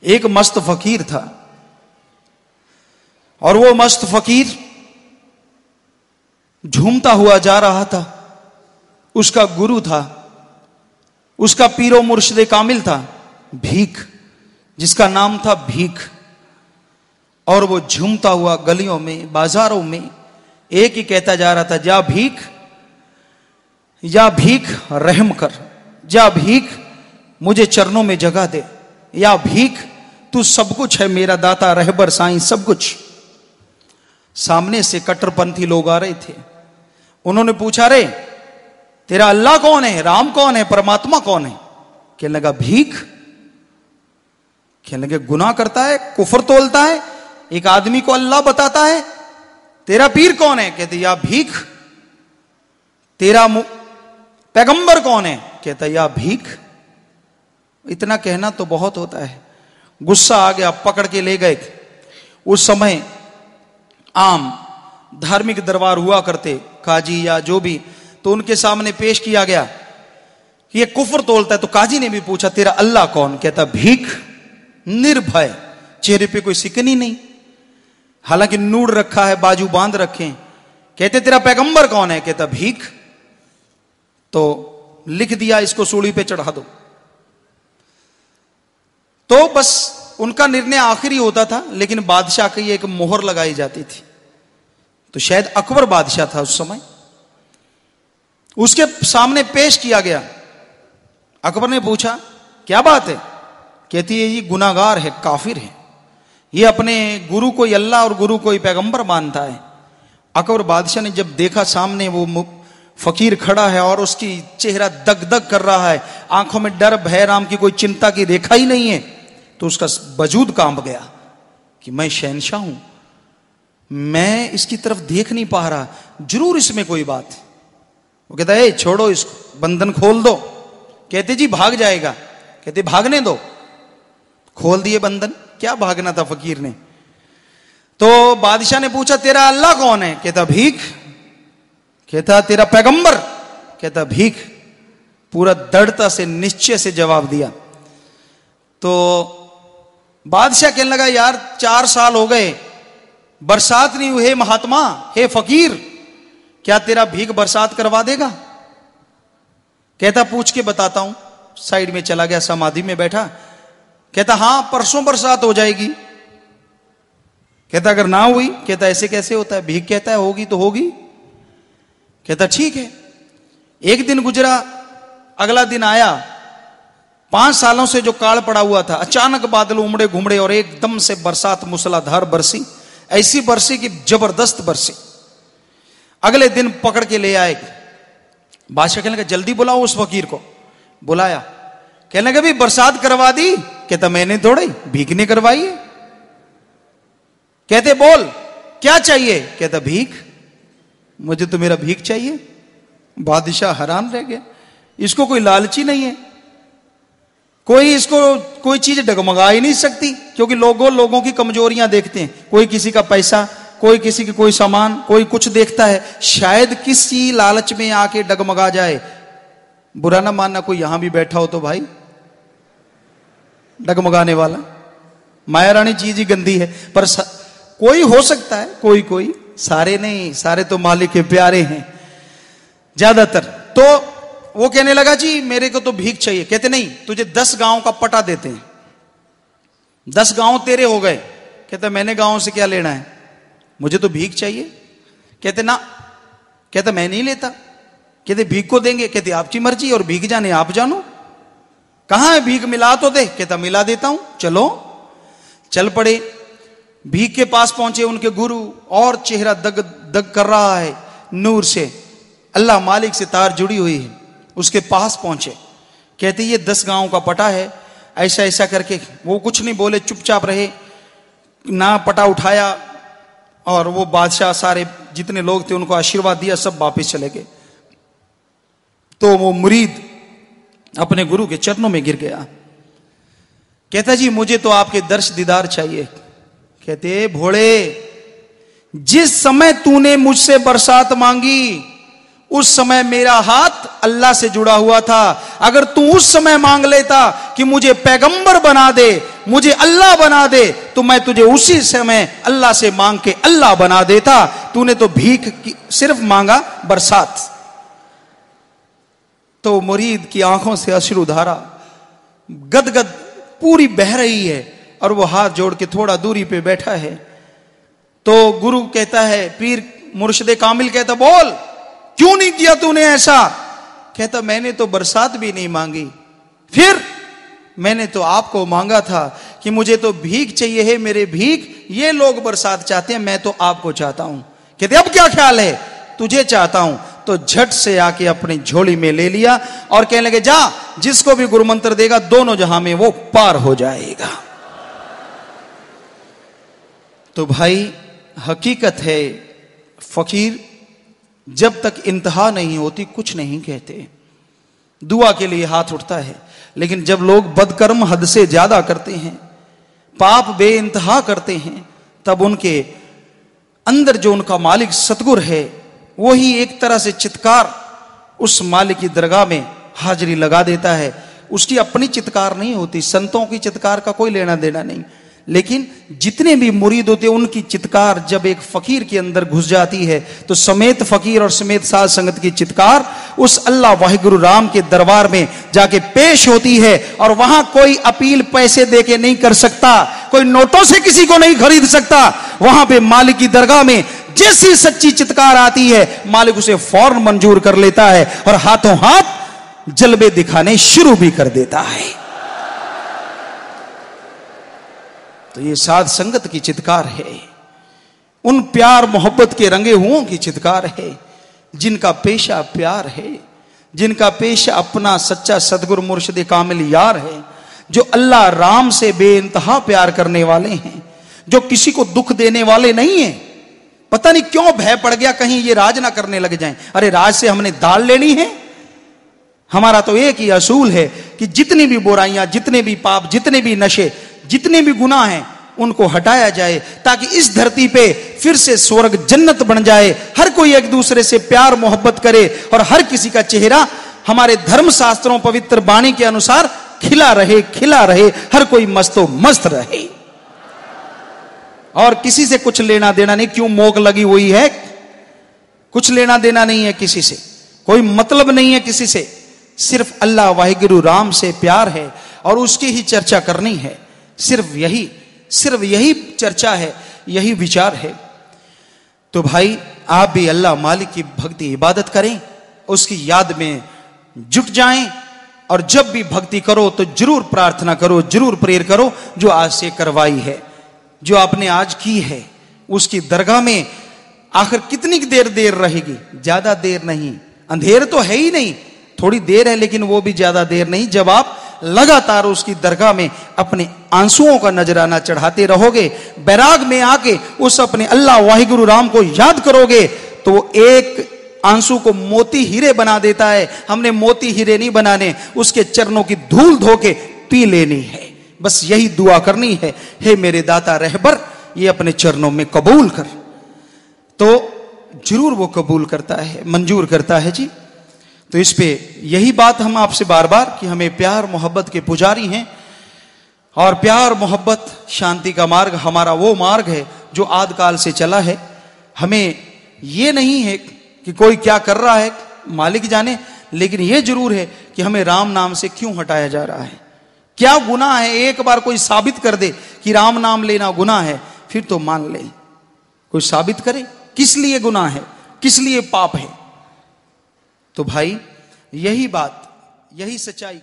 एक मस्त फकीर था और वो मस्त फकीर झूमता हुआ जा रहा था। उसका गुरु था, उसका पीरो मुर्शिदे कामिल था भीख, जिसका नाम था भीख। और वो झूमता हुआ गलियों में, बाजारों में एक ही कहता जा रहा था, जा भीख, या भीख रहम कर, जा भीख मुझे चरणों में जगह दे, या भीख तू सब कुछ है मेरा दाता रहबर साईं सब कुछ। सामने से कट्टरपंथी लोग आ रहे थे। उन्होंने पूछा, रे तेरा अल्लाह कौन है, राम कौन है, परमात्मा कौन है? कहने लगा भीख। कहने लगे गुनाह करता है, कुफर तोलता है, एक आदमी को अल्लाह बताता है। तेरा पीर कौन है? कहते या भीख। तेरा पैगंबर कौन है? कहता या भीख। इतना कहना तो बहुत होता है। गुस्सा आ गया, पकड़ के ले गए। उस समय आम धार्मिक दरबार हुआ करते, काजी या जो भी, तो उनके सामने पेश किया गया कि ये कुफर तोलता है। तो काजी ने भी पूछा, तेरा अल्लाह कौन? कहता भीख। निर्भय, चेहरे पे कोई सिकनी नहीं, हालांकि नूर रखा है, बाजू बांध रखे। कहते तेरा पैगंबर कौन है? कहता भीख। तो लिख दिया, इसको सूली पे चढ़ा दो। तो बस उनका निर्णय आखिरी होता था, लेकिन बादशाह की एक मोहर लगाई जाती थी। तो शायद अकबर बादशाह था उस समय, उसके सामने पेश किया गया। अकबर ने पूछा क्या बात है? कहती है ये गुनाहगार है, काफिर है, ये अपने गुरु को अल्लाह और गुरु को पैगंबर मानता है। अकबर बादशाह ने जब देखा सामने वो फकीर खड़ा है और उसकी चेहरा दग दग कर रहा है, आंखों में डर भय राम की कोई चिंता की रेखा ही नहीं है, तो उसका वजूद कांप गया कि मैं शहनशाह हूं, मैं इसकी तरफ देख नहीं पा रहा, जरूर इसमें कोई बात है। वो कहता है छोड़ो इसको, बंधन खोल दो। कहते जी भाग जाएगा। कहते भागने दो। खोल दिए बंधन। क्या भागना था फकीर ने। तो बादशाह ने पूछा तेरा अल्लाह कौन है? कहता भीख। कहता तेरा पैगंबर? कहता भीख। पूरा दृढ़ता से निश्चय से जवाब दिया। तो बादशाह कहने लगा यार 4 साल हो गए, बरसात नहीं हुई, हे महात्मा, हे फकीर, क्या तेरा भीख बरसात करवा देगा? कहता पूछ के बताता हूं। साइड में चला गया, समाधि में बैठा। कहता हां परसों बरसात हो जाएगी। कहता अगर ना हुई? कहता ऐसे कैसे होता है? भीख कहता है होगी तो होगी। कहता ठीक है। एक दिन गुजरा, अगला दिन आया। 5 सालों से जो काल पड़ा हुआ था, अचानक बादल उमड़े घुमड़े और एकदम से बरसात मूसलाधार बरसी। ऐसी बरसी कि जबरदस्त बरसी। अगले दिन पकड़ के ले आए। बादशाह कहने लगा जल्दी बुलाओ उस फकीर को। बुलाया। कहने लगा भी बरसात करवा दी? कहता मैंने थोड़ी, भीख ने करवाई है। कहते बोल क्या चाहिए? कहता भीख, मुझे तो मेरा भीख चाहिए। बादशाह हैरान रह गया, इसको कोई लालची नहीं है, कोई इसको कोई चीज डगमगा ही नहीं सकती, क्योंकि लोगों की कमजोरियां देखते हैं। कोई किसी का पैसा, कोई किसी की कोई सामान, कोई कुछ देखता है, शायद किसी लालच में आके डगमगा जाए। बुरा ना मानना, कोई यहां भी बैठा हो तो भाई डगमगाने वाला, माया रानी चीज ही गंदी है, पर कोई हो सकता है, कोई, सारे नहीं, सारे तो मालिक के प्यारे हैं ज्यादातर। तो वो कहने लगा जी मेरे को तो भीख चाहिए। कहते नहीं, तुझे 10 गांव का पटा देते हैं, 10 गांव तेरे हो गए। कहते मैंने गांव से क्या लेना है, मुझे तो भीख चाहिए। कहते ना। कहते मैं नहीं लेता। कहते भीख को देंगे? कहते आपकी मर्जी, और भीख जाने आप जानो, कहां है भीख, मिला तो दे। कहता मिला देता हूं, चलो। चल पड़े, भीख के पास पहुंचे। उनके गुरु और चेहरा दग दग कर रहा है नूर से, अल्लाह मालिक से तार जुड़ी हुई है। उसके पास पहुंचे। कहते ये 10 गांव का पटा है, ऐसा ऐसा करके। वो कुछ नहीं बोले, चुपचाप रहे, ना पटा उठाया। और वो बादशाह सारे जितने लोग थे उनको आशीर्वाद दिया, सब वापस चले गए। तो वो मुरीद अपने गुरु के चरणों में गिर गया। कहता जी मुझे तो आपके दर्श दीदार चाहिए। कहते भोले, जिस समय तूने मुझसे बरसात मांगी उस समय मेरा हाथ अल्लाह से जुड़ा हुआ था। अगर तू उस समय मांग लेता कि मुझे पैगंबर बना दे, मुझे अल्लाह बना दे, तो मैं तुझे उसी समय अल्लाह से मांग के अल्लाह बना देता। तूने तो भीख सिर्फ मांगा बरसात। तो मुरीद की आंखों से अश्रुधारा गदगद पूरी बह रही है और वो हाथ जोड़ के थोड़ा दूरी पे बैठा है। तो गुरु कहता है, पीर मुर्शिद कामिल कहता, बोल क्यों नहीं किया तूने ऐसा? कहता, मैंने तो बरसात भी नहीं मांगी, फिर मैंने तो आपको मांगा था कि मुझे तो भीख चाहिए है, मेरे भीख, ये लोग बरसात चाहते हैं, मैं तो आपको चाहता हूं। कहते, अब क्या ख्याल है? तुझे चाहता हूं। तो झट से आके अपनी झोली में ले लिया और कहने लगे, जा, जिसको भी गुरु मंत्र देगा दोनों जहां में वो पार हो जाएगा। तो भाई हकीकत है, फकीर जब तक इंतहा नहीं होती कुछ नहीं कहते। दुआ के लिए हाथ उठता है, लेकिन जब लोग बदकर्म हद से ज्यादा करते हैं, पाप बेइंतहा करते हैं, तब उनके अंदर जो उनका मालिक सतगुर है, वही एक तरह से चित्कार उस मालिक की दरगाह में हाजिरी लगा देता है। उसकी अपनी चित्कार नहीं होती, संतों की चित्कार का कोई लेना देना नहीं, लेकिन जितने भी मुरीद होते हैं उनकी चित्कार जब एक फकीर के अंदर घुस जाती है तो समेत फकीर और समेत साध संगत की चित्कार उस अल्लाह वाहिगुरु राम के दरबार में जाके पेश होती है। और वहां कोई अपील पैसे देके नहीं कर सकता, कोई नोटों से किसी को नहीं खरीद सकता। वहां पे मालिक की दरगाह में जैसी सच्ची चित्कार आती है, मालिक उसे फौरन मंजूर कर लेता है और हाथों हाथ जलवे दिखाने शुरू भी कर देता है। तो ये साध संगत की चित्कार है, उन प्यार मोहब्बत के रंगे हुओं की चित्कार है, जिनका पेशा प्यार है, जिनका पेशा अपना सच्चा सदगुरु मुर्शिद कामिल यार है, जो अल्लाह राम से बेइंतहा प्यार करने वाले हैं, जो किसी को दुख देने वाले नहीं हैं। पता नहीं क्यों भय पड़ गया कहीं ये राज ना करने लग जाएं। अरे राज से हमने दाल लेनी है? हमारा तो एक ही असूल है कि जितनी भी बुराइयां, जितने भी पाप, जितने भी नशे, जितने भी गुनाह हैं, उनको हटाया जाए ताकि इस धरती पे फिर से स्वर्ग जन्नत बन जाए। हर कोई एक दूसरे से प्यार मोहब्बत करे और हर किसी का चेहरा हमारे धर्म शास्त्रों पवित्र वाणी के अनुसार खिला रहे, हर कोई मस्तो मस्त रहे और किसी से कुछ लेना देना नहीं। क्यों मोक लगी हुई है? कुछ लेना देना नहीं है किसी से, कोई मतलब नहीं है किसी से, सिर्फ अल्लाह वाहिगुरु राम से प्यार है और उसकी ही चर्चा करनी है। सिर्फ यही चर्चा है, यही विचार है। तो भाई आप भी अल्लाह मालिक की भक्ति इबादत करें, उसकी याद में जुट जाएं और जब भी भक्ति करो तो जरूर प्रार्थना करो, जरूर प्रेयर करो जो आज से करवाई है, जो आपने आज की है। उसकी दरगाह में आखिर कितनी देर रहेगी? ज्यादा देर नहीं, अंधेर तो है ही नहीं, थोड़ी देर है, लेकिन वो भी ज्यादा देर नहीं। जब आप लगातार उसकी दरगाह में अपने आंसुओं का नजराना चढ़ाते रहोगे, बैराग में आके उस अपने अल्लाह वाहिगुरु राम को याद करोगे, तो वो एक आंसू को मोती हीरे बना देता है। हमने मोती हीरे नहीं बनाने, उसके चरणों की धूल धो के पी लेनी है। बस यही दुआ करनी है, हे मेरे दाता रहबर, ये अपने चरणों में कबूल कर। तो जरूर वो कबूल करता है, मंजूर करता है जी। तो इस पे यही बात हम आपसे बार बार कि हमें प्यार मोहब्बत के पुजारी हैं और प्यार मोहब्बत शांति का मार्ग हमारा वो मार्ग है जो आदिकाल से चला है। हमें ये नहीं है कि कोई क्या कर रहा है मालिक जाने, लेकिन ये जरूर है कि हमें राम नाम से क्यों हटाया जा रहा है, क्या गुनाह है। एक बार कोई साबित कर दे कि राम नाम लेना गुनाह है, फिर तो मान ले। कोई साबित करे किस लिए गुनाह है, किस लिए पाप है। तो भाई यही बात, यही सच्चाई